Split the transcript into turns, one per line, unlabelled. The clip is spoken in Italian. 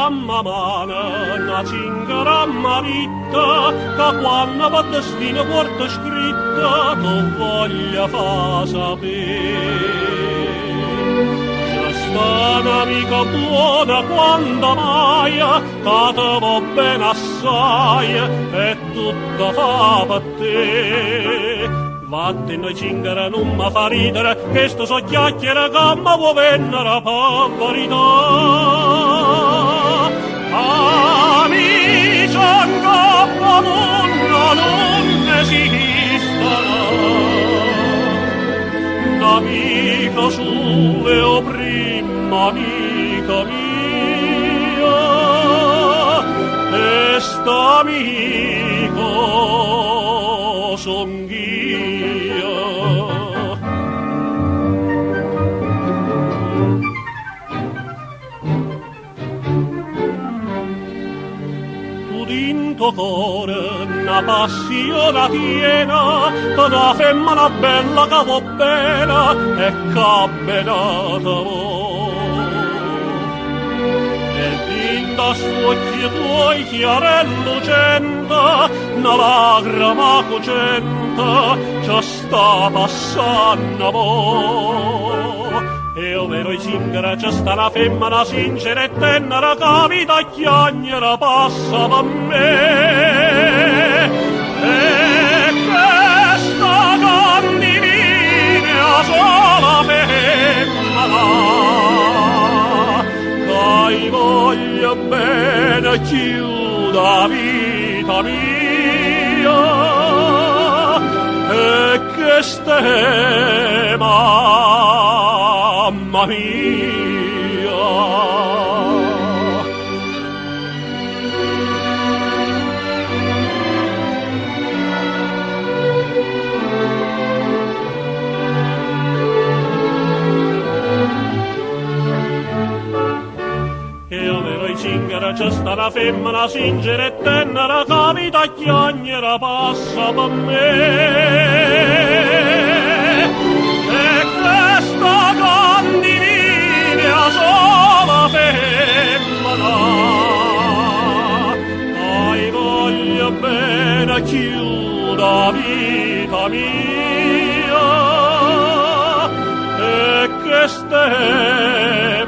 mamma mana, una zingara maritta, che quando va destino porta scritta, tu voglia fa sapere. Sta un'amica buona quando mai, che te va bene assai, e tutta fa per te. Vatte noi zingara non mi fa ridere, che sto so chiacchiere che mi vuoi vendere per verità. Amici ancora non esistono, l'amico sole o prima amica mia, e st'amico son io. Tu dinto cuore una passione tiena, una femmina bella che va bene e che benata voi. E dinto suocchi tuoi chiarello lucente, una lagrima cocente ci sta passando a voi. E ovvero i zingara c'è sta una femmina sincera e tenera che vita chiagnera passa per me. E questa condivina sola femmina che voglio bene chiuda vita mia e che ste mamma mia. E ovvero i zingara c'è sta una femmina sincera e tenera che vita chiagnera passa per me. E questa condivina sola femmina hai voglio bene chiuda vita mia e che ste